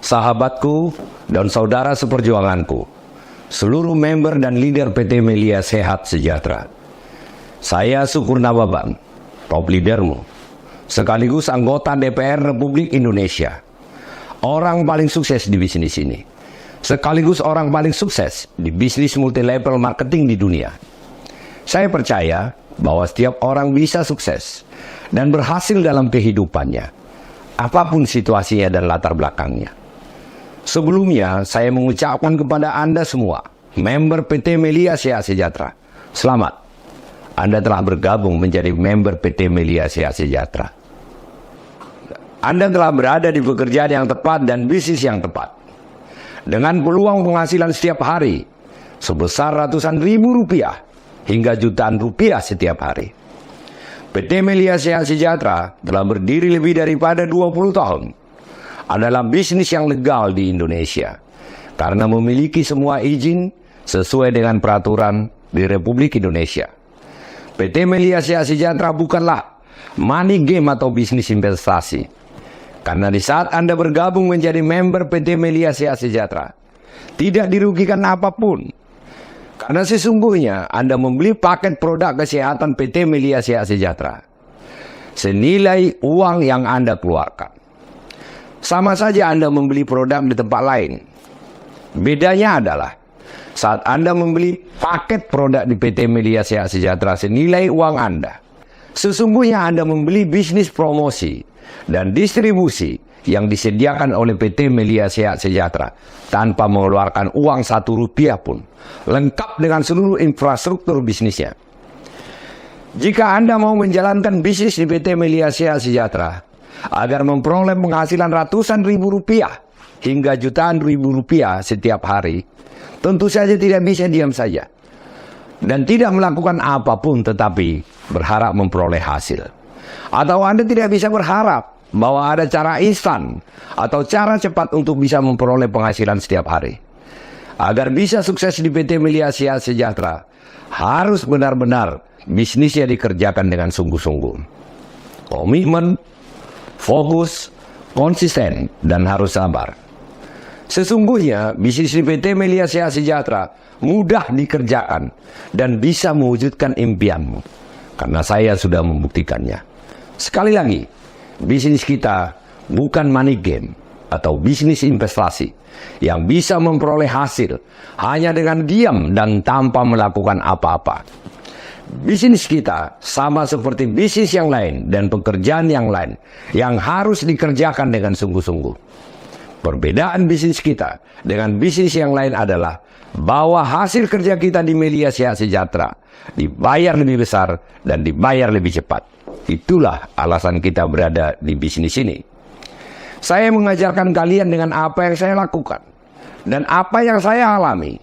sahabatku, dan saudara seperjuanganku, seluruh member dan leader PT Melia Sehat Sejahtera. Saya Syukur Nababan, top leadermu, sekaligus anggota DPR Republik Indonesia, orang paling sukses di bisnis ini, sekaligus orang paling sukses di bisnis multi-level marketing di dunia. Saya percaya bahwa setiap orang bisa sukses dan berhasil dalam kehidupannya, apapun situasinya dan latar belakangnya. Sebelumnya, saya mengucapkan kepada Anda semua, member PT Melia Sehat Sejahtera, selamat. Anda telah bergabung menjadi member PT Melia Sehat Sejahtera. Anda telah berada di pekerjaan yang tepat dan bisnis yang tepat. Dengan peluang penghasilan setiap hari, sebesar ratusan ribu rupiah, hingga jutaan rupiah setiap hari. PT Melia Sehat Sejahtera telah berdiri lebih daripada 20 tahun. Adalah bisnis yang legal di Indonesia karena memiliki semua izin sesuai dengan peraturan di Republik Indonesia. PT Melia Sehat Sejahtera bukanlah money game atau bisnis investasi. Karena di saat Anda bergabung menjadi member PT Melia Sehat Sejahtera, tidak dirugikan apapun. Karena sesungguhnya Anda membeli paket produk kesehatan PT Melia Sehat Sejahtera senilai uang yang Anda keluarkan. Sama saja Anda membeli produk di tempat lain. Bedanya adalah saat Anda membeli paket produk di PT Melia Sehat Sejahtera senilai uang Anda, sesungguhnya Anda membeli bisnis promosi dan distribusi yang disediakan oleh PT Melia Sehat Sejahtera tanpa mengeluarkan uang 1 rupiah pun, lengkap dengan seluruh infrastruktur bisnisnya. Jika Anda mau menjalankan bisnis di PT Melia Sehat Sejahtera agar memperoleh penghasilan ratusan ribu rupiah hingga jutaan ribu rupiah setiap hari, tentu saja tidak bisa diam saja dan tidak melakukan apapun tetapi berharap memperoleh hasil. Atau Anda tidak bisa berharap bahwa ada cara instan atau cara cepat untuk bisa memperoleh penghasilan setiap hari. Agar bisa sukses di PT Melia Sehat Sejahtera, harus benar-benar bisnisnya dikerjakan dengan sungguh-sungguh. Komitmen, fokus, konsisten, dan harus sabar. Sesungguhnya, bisnis di PT Melia Sehat Sejahtera mudah dikerjakan dan bisa mewujudkan impianmu. Karena saya sudah membuktikannya. Sekali lagi, bisnis kita bukan money game atau bisnis investasi yang bisa memperoleh hasil hanya dengan diam dan tanpa melakukan apa-apa. Bisnis kita sama seperti bisnis yang lain dan pekerjaan yang lain yang harus dikerjakan dengan sungguh-sungguh. Perbedaan bisnis kita dengan bisnis yang lain adalah bahwa hasil kerja kita di Melia Sehat Sejahtera dibayar lebih besar dan dibayar lebih cepat. Itulah alasan kita berada di bisnis ini. Saya mengajarkan kalian dengan apa yang saya lakukan dan apa yang saya alami.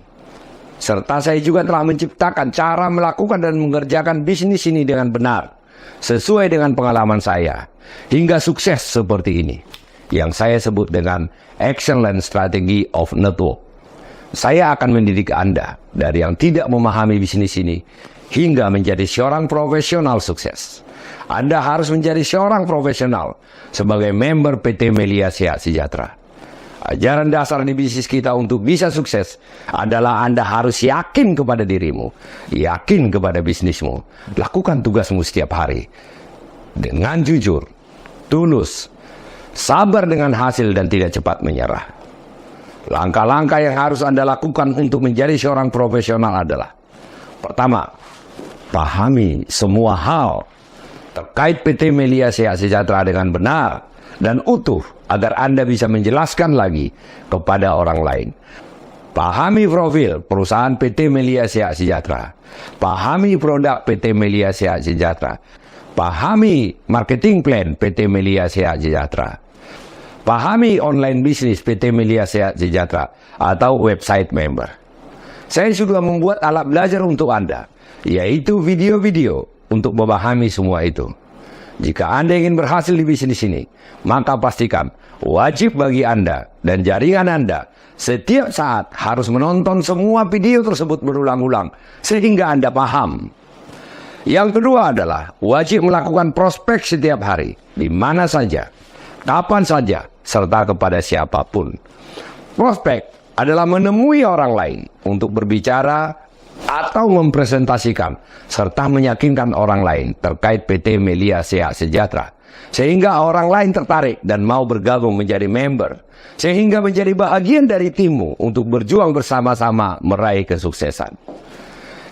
Serta saya juga telah menciptakan cara melakukan dan mengerjakan bisnis ini dengan benar, sesuai dengan pengalaman saya, hingga sukses seperti ini, yang saya sebut dengan Excellent Strategy of Network. Saya akan mendidik Anda dari yang tidak memahami bisnis ini, hingga menjadi seorang profesional sukses. Anda harus menjadi seorang profesional sebagai member PT Melia Sehat Sejahtera. Ajaran dasar di bisnis kita untuk bisa sukses adalah Anda harus yakin kepada dirimu, yakin kepada bisnismu, lakukan tugasmu setiap hari dengan jujur, tulus, sabar dengan hasil dan tidak cepat menyerah. Langkah-langkah yang harus Anda lakukan untuk menjadi seorang profesional adalah: pertama, pahami semua hal terkait PT Melia Sehat Sejahtera dengan benar dan utuh agar Anda bisa menjelaskan lagi kepada orang lain. Pahami profil perusahaan PT Melia Sehat Sejahtera. Pahami produk PT Melia Sehat Sejahtera. Pahami marketing plan PT Melia Sehat Sejahtera. Pahami online bisnis PT Melia Sehat Sejahtera atau website member. Saya sudah membuat alat belajar untuk Anda, yaitu video-video untuk memahami semua itu. Jika Anda ingin berhasil di bisnis ini, maka pastikan wajib bagi Anda dan jaringan Anda setiap saat harus menonton semua video tersebut berulang-ulang sehingga Anda paham. Yang kedua adalah wajib melakukan prospek setiap hari, di mana saja. kapan saja, serta kepada siapapun. Prospek adalah menemui orang lain untuk berbicara atau mempresentasikan serta meyakinkan orang lain terkait PT Melia Sehat Sejahtera, sehingga orang lain tertarik dan mau bergabung menjadi member, sehingga menjadi bahagian dari timmu untuk berjuang bersama-sama meraih kesuksesan.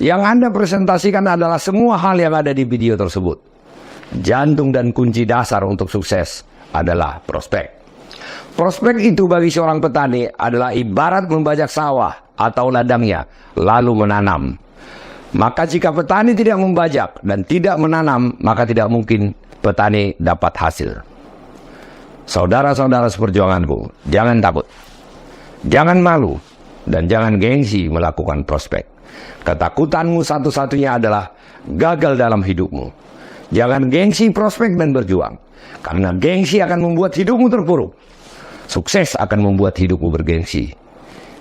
Yang Anda presentasikan adalah semua hal yang ada di video tersebut. Jantung dan kunci dasar untuk sukses adalah prospek. Prospek itu bagi seorang petani adalah ibarat membajak sawah atau ladangnya, lalu menanam. Maka jika petani tidak membajak dan tidak menanam, maka tidak mungkin petani dapat hasil. Saudara-saudara seperjuanganku, jangan takut, jangan malu, dan jangan gengsi melakukan prospek. Ketakutanmu satu-satunya adalah gagal dalam hidupmu. Jangan gengsi prospek dan berjuang, karena gengsi akan membuat hidupmu terpuruk. Sukses akan membuat hidupmu bergengsi.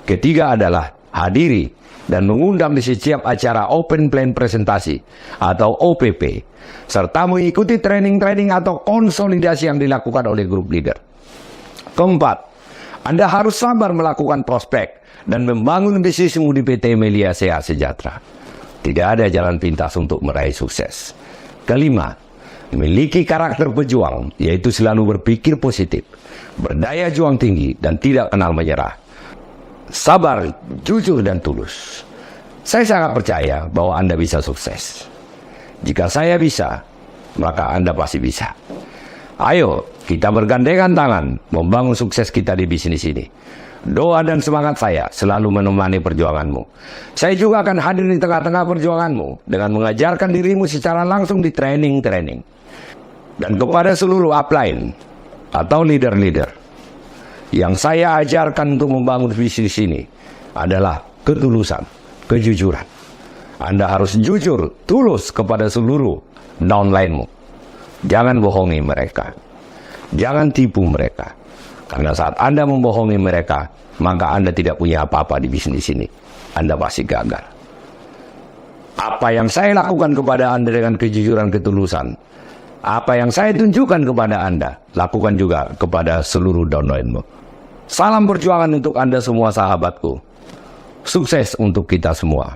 Ketiga adalah hadiri dan mengundang di setiap acara Open Plan Presentasi atau OPP, serta mengikuti training-training atau konsolidasi yang dilakukan oleh grup leader. Keempat, Anda harus sabar melakukan prospek dan membangun bisnismu di PT Melia Sehat Sejahtera. Tidak ada jalan pintas untuk meraih sukses. Kelima, memiliki karakter pejuang, yaitu selalu berpikir positif, berdaya juang tinggi, dan tidak kenal menyerah. Sabar, jujur, dan tulus. Saya sangat percaya bahwa Anda bisa sukses. Jika saya bisa, maka Anda pasti bisa. Ayo, kita bergandengan tangan membangun sukses kita di bisnis ini. Doa dan semangat saya selalu menemani perjuanganmu. Saya juga akan hadir di tengah-tengah perjuanganmu dengan mengajarkan dirimu secara langsung di training-training. Dan kepada seluruh upline atau leader-leader, yang saya ajarkan untuk membangun bisnis ini adalah ketulusan, kejujuran. Anda harus jujur, tulus kepada seluruh downline-mu. Jangan bohongi mereka. Jangan tipu mereka. Karena saat Anda membohongi mereka, maka Anda tidak punya apa-apa di bisnis ini. Anda pasti gagal. Apa yang saya lakukan kepada Anda dengan kejujuran, ketulusan, apa yang saya tunjukkan kepada Anda, lakukan juga kepada seluruh downline-mu. Salam perjuangan untuk Anda semua sahabatku. Sukses untuk kita semua.